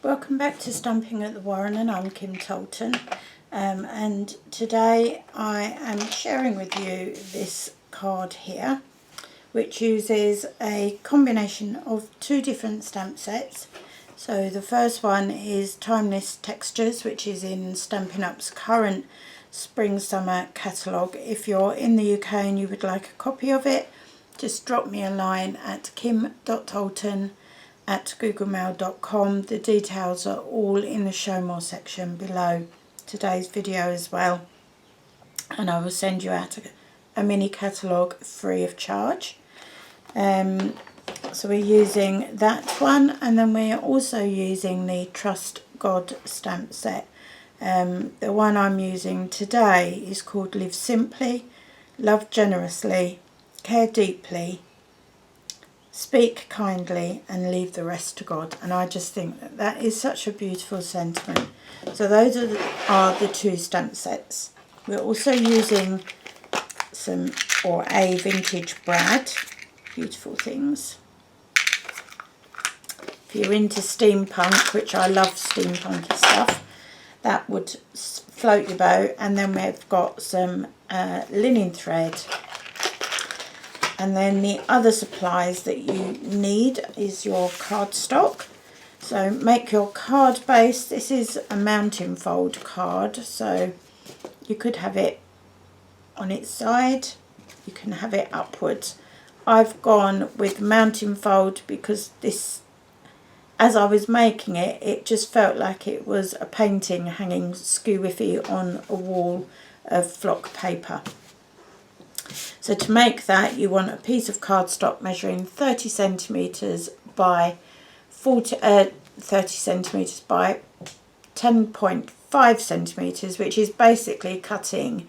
Welcome back to Stamping at the Warren, and I'm Kim Tolton, and today I am sharing with you this card here, which uses a combination of two different stamp sets. So the first one is Timeless Textures, which is in Stampin' Up's current Spring-Summer catalogue. If you're in the UK and you would like a copy of it, just drop me a line at kim.tolton@googlemail.com. The details are all in the show more section below today's video as well, and I will send you out a mini catalogue free of charge. So we're using that one, and then we're also using the Trust God stamp set. The one I'm using today is called Live Simply, Love Generously, Care Deeply, Speak Kindly, and Leave the Rest to God. And I just think that that is such a beautiful sentiment. So those are the two stamp sets. We're also using a vintage Brad. Beautiful things. If you're into steampunk, which I love steampunky stuff, that would float your boat. And then we've got some linen thread. And then the other supplies that you need is your cardstock. So make your card base. This is a mountain fold card, so you could have it on its side, you can have it upwards. I've gone with mountain fold because this, as I was making it, it just felt like it was a painting hanging skew-whiffy on a wall of flock paper. So to make that, you want a piece of cardstock measuring 30 centimetres by 30 centimetres by 10.5 centimetres, which is basically cutting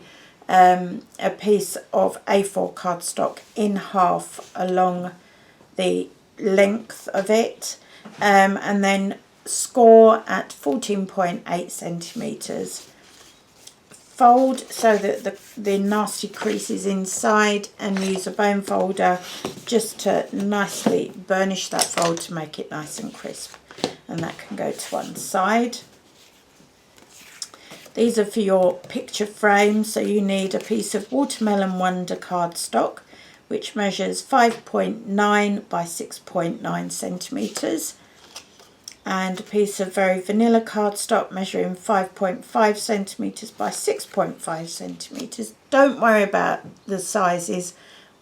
a piece of A4 cardstock in half along the length of it, and then score at 14.8 centimetres. Fold so that the nasty crease is inside, and use a bone folder just to nicely burnish that fold to make it nice and crisp, and that can go to one side. These are for your picture frame, so you need a piece of Watermelon Wonder cardstock which measures 5.9 by 6.9 centimetres, and a piece of Very Vanilla cardstock measuring 5.5 centimetres by 6.5 centimetres. Don't worry about the sizes,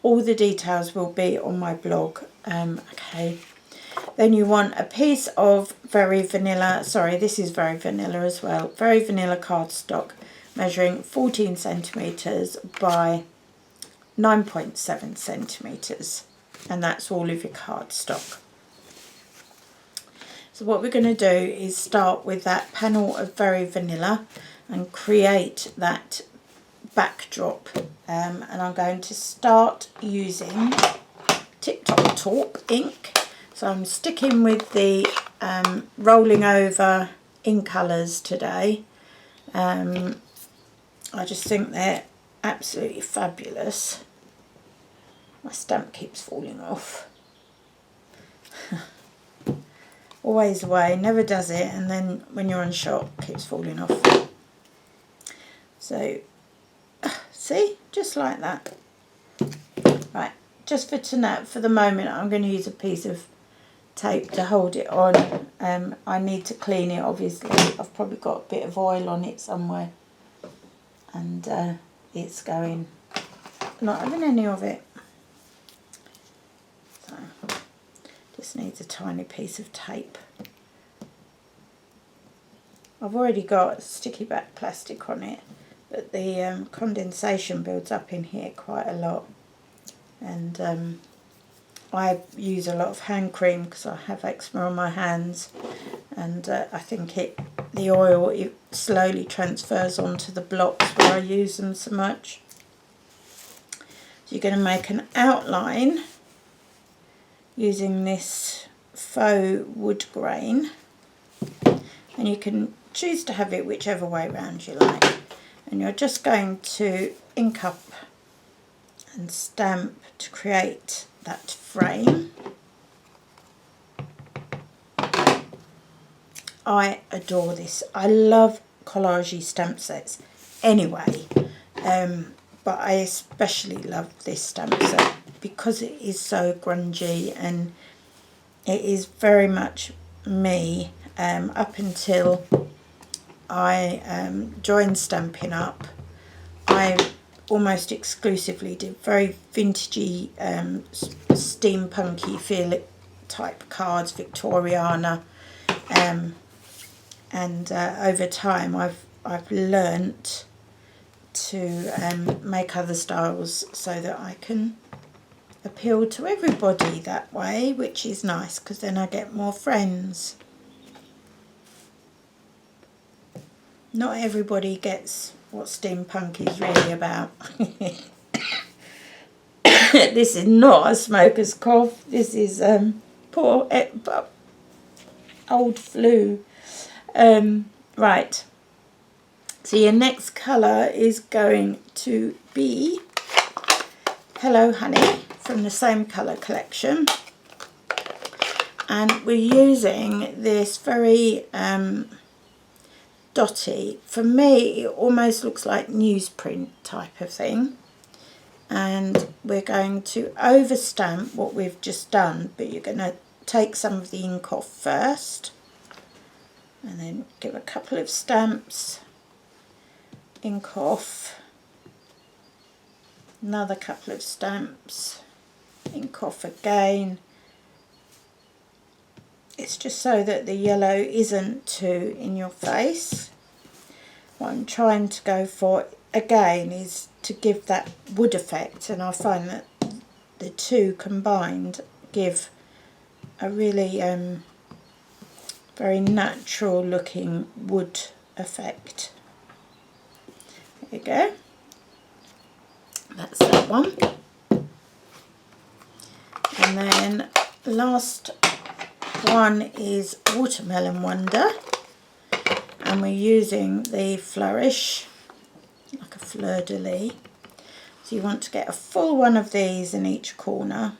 all the details will be on my blog. Okay. Then you want a piece of Very Vanilla, sorry, this is Very Vanilla as well, Very Vanilla cardstock measuring 14 centimetres by 9.7 centimetres, and that's all of your cardstock. So what we're going to do is start with that panel of Very Vanilla and create that backdrop, and I'm going to start using Tip Top Taupe ink. So I'm sticking with the rolling over in colours today. I just think they're absolutely fabulous. My stamp keeps falling off. Always the way, never does it, and then when you're on shot, it keeps falling off. So, see, just like that. Right, just for tonight, for the moment, I'm going to use a piece of tape to hold it on. I need to clean it, obviously. I've probably got a bit of oil on it somewhere, and it's going, not having any of it. So, just needs a tiny piece of tape. I've already got sticky back plastic on it, but the condensation builds up in here quite a lot, and I use a lot of hand cream because I have eczema on my hands, and I think the oil slowly transfers onto the blocks where I use them so much. So you're going to make an outline using this faux wood grain, and you can choose to have it whichever way around you like, and you're just going to ink up and stamp to create that frame. I adore this. I love collage stamp sets anyway, but I especially love this stamp set because it is so grungy and it is very much me. Up until I joined Stampin' Up, I almost exclusively did very vintagey, steampunky feel type cards, Victoriana, and over time I've learnt to make other styles so that I can appeal to everybody that way, which is nice because then I get more friends. Not everybody gets what steampunk is really about. This is not a smoker's cough. This is poor old flu. Right. So your next colour is going to be Hello Honey from the same colour collection. And we're using this very dotty. For me, it almost looks like newsprint type of thing. And we're going to overstamp what we've just done, but you're going to take some of the ink off first and then give a couple of stamps, ink off, another couple of stamps, ink off again. It's just so that the yellow isn't too in your face. What I'm trying to go for again is to give that wood effect, and I find that the two combined give a really very natural looking wood effect. There you go. That's that one. And then the last one is Watermelon Wonder, and we're using the Flourish, like a fleur-de-lis. So you want to get a full one of these in each corner.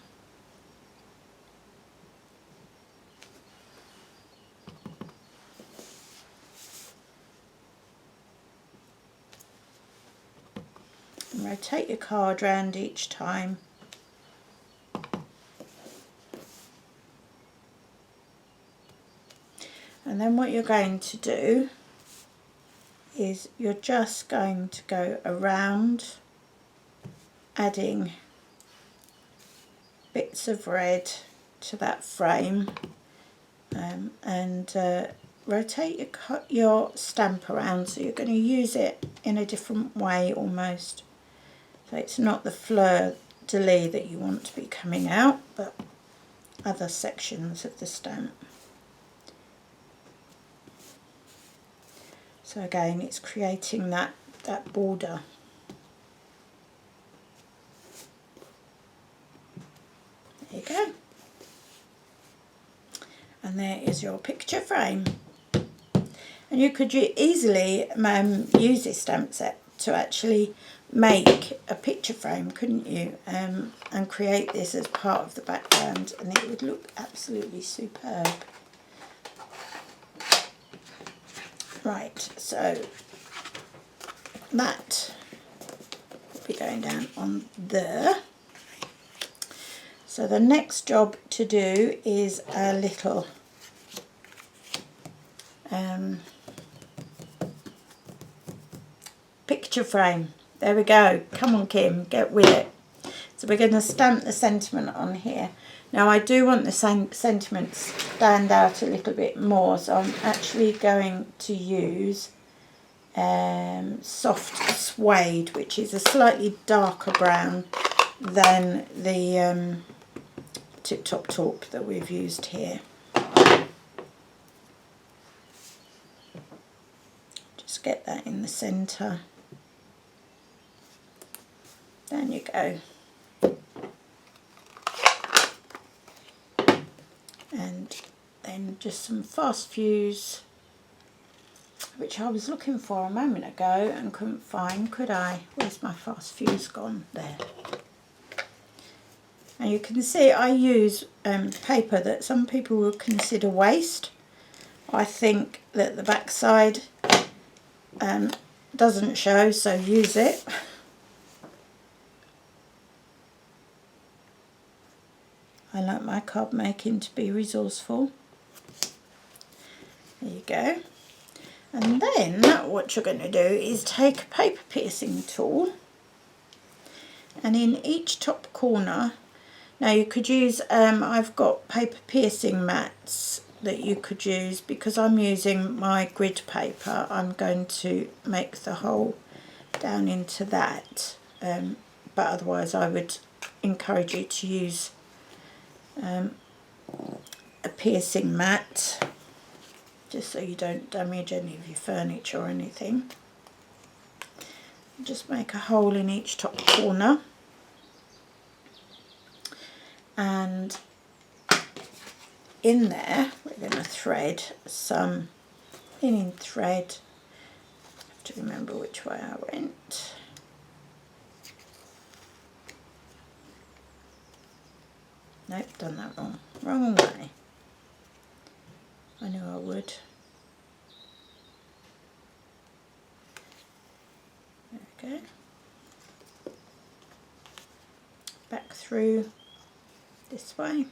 And rotate your card round each time. And then what you're going to do is you're just going to go around adding bits of red to that frame, and rotate your stamp around, so you're going to use it in a different way almost. So it's not the fleur-de-lis that you want to be coming out, but other sections of the stamp. So again, it's creating that border. There you go. And there is your picture frame. And you could easily use this stamp set to actually make a picture frame, couldn't you? And create this as part of the background, and it would look absolutely superb. Right, so that will be going down on there. So the next job to do is a little picture frame. There we go. Come on, Kim, get with it. So we're going to stamp the sentiment on here. Now I do want the sentiment to stand out a little bit more, so I'm actually going to use soft suede, which is a slightly darker brown than the Tip Top Taupe that we've used here. Just get that in the centre. Down you go. And then just some fast fuse, which I was looking for a moment ago and couldn't find, could I? Where's my fast fuse gone? There. And you can see I use paper that some people would consider waste. I think that the back side doesn't show, so use it. I like my card making to be resourceful. There you go. And then what you're going to do is take a paper piercing tool, and in each top corner, now you could use, I've got paper piercing mats that you could use. Because I'm using my grid paper, I'm going to make the hole down into that, but otherwise I would encourage you to use a piercing mat, just so you don't damage any of your furniture or anything. Just make a hole in each top corner, and in there we're going to thread some linen thread. I have to remember which way I went. Nope, done that wrong way. I knew I would. There we go. Back through this way.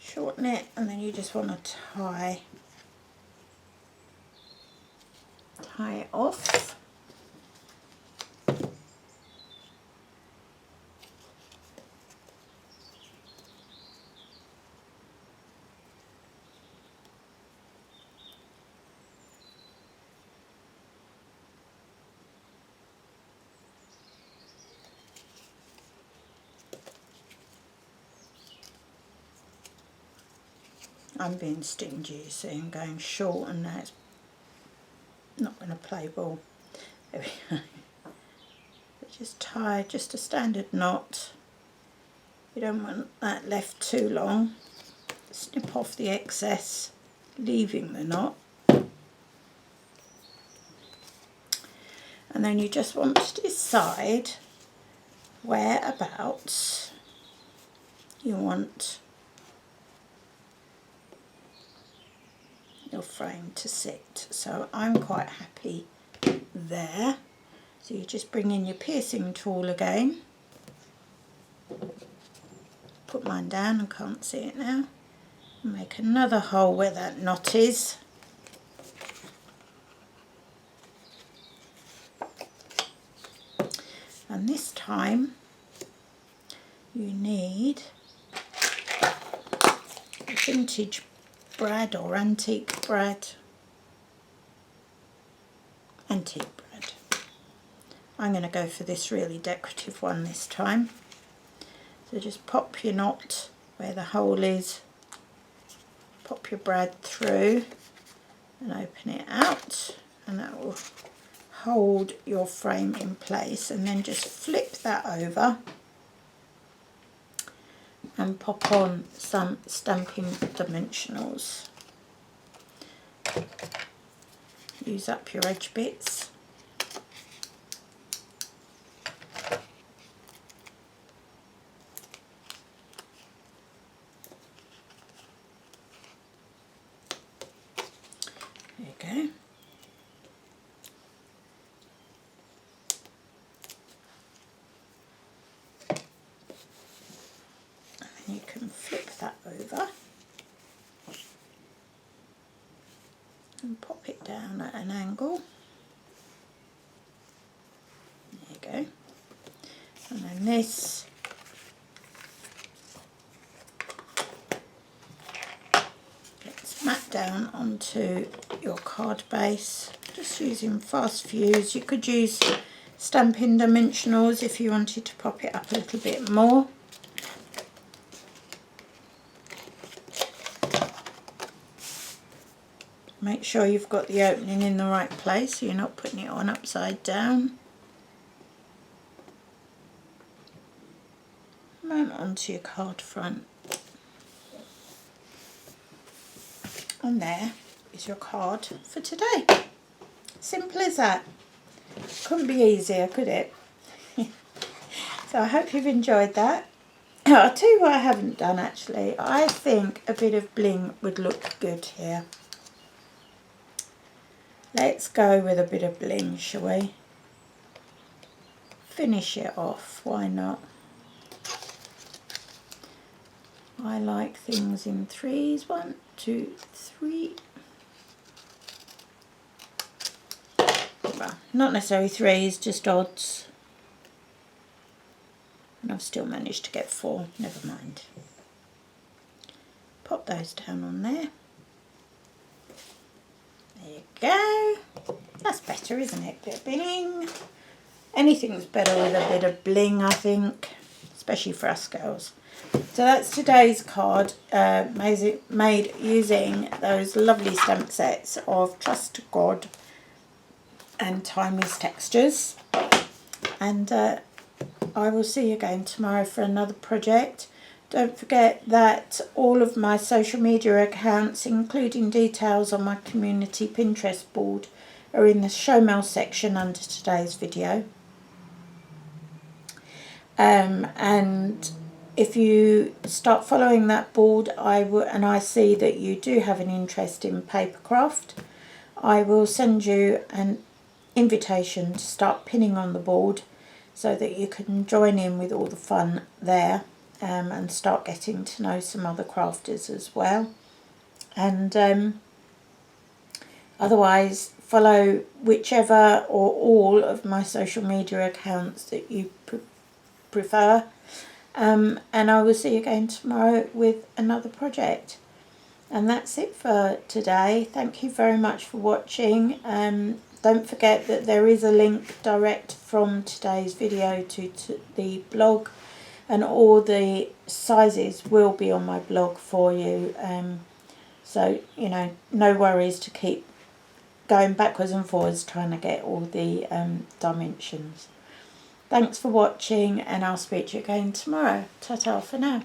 Shorten it, and then you just want to tie it off. I'm being stingy, you see, I'm going short, and now it's not going to play ball. There we go. Just tie just a standard knot. You don't want that left too long. Snip off the excess, leaving the knot. And then you just want to decide whereabouts you want your frame to sit. So I'm quite happy there. So you just bring in your piercing tool again. Put mine down, I can't see it now. Make another hole where that knot is. And this time you need a vintage brad or antique brad. Antique brad. I'm going to go for this really decorative one this time. So just pop your knot where the hole is, pop your brad through and open it out, and that will hold your frame in place. And then just flip that over and pop on some Stampin dimensionals. Use up your edge bits. There you go. You can flip that over and pop it down at an angle. There you go. And then this gets mapped down onto your card base, just using fast fuse. You could use Stampin dimensionals if you wanted to pop it up a little bit more. Make sure you've got the opening in the right place so you're not putting it on upside down. Mount onto your card front. And there is your card for today. Simple as that. Couldn't be easier, could it? So I hope you've enjoyed that. I'll tell you what I haven't done actually. I think a bit of bling would look good here. Let's go with a bit of bling, shall we? Finish it off, why not? I like things in threes. 1, 2, 3. Well, not necessarily threes, just odds. And I've still managed to get 4, never mind. Pop those down on there. There you go. That's better, isn't it? Bit of bling. Anything's better with a bit of bling, I think, especially for us girls. So that's today's card, made using those lovely stamp sets of Trust God and Timeless Textures. And I will see you again tomorrow for another project. Don't forget that all of my social media accounts, including details on my community Pinterest board, are in the show mail section under today's video. And if you start following that board, and I see that you do have an interest in Papercraft, I will send you an invitation to start pinning on the board so that you can join in with all the fun there, and start getting to know some other crafters as well. And otherwise, follow whichever or all of my social media accounts that you prefer. And I will see you again tomorrow with another project. And that's it for today. Thank you very much for watching. Don't forget that there is a link direct from today's video to the blog, and all the sizes will be on my blog for you. So, you know, no worries to keep going backwards and forwards trying to get all the dimensions. Thanks for watching, and I'll speak to you again tomorrow. Ta-ta for now.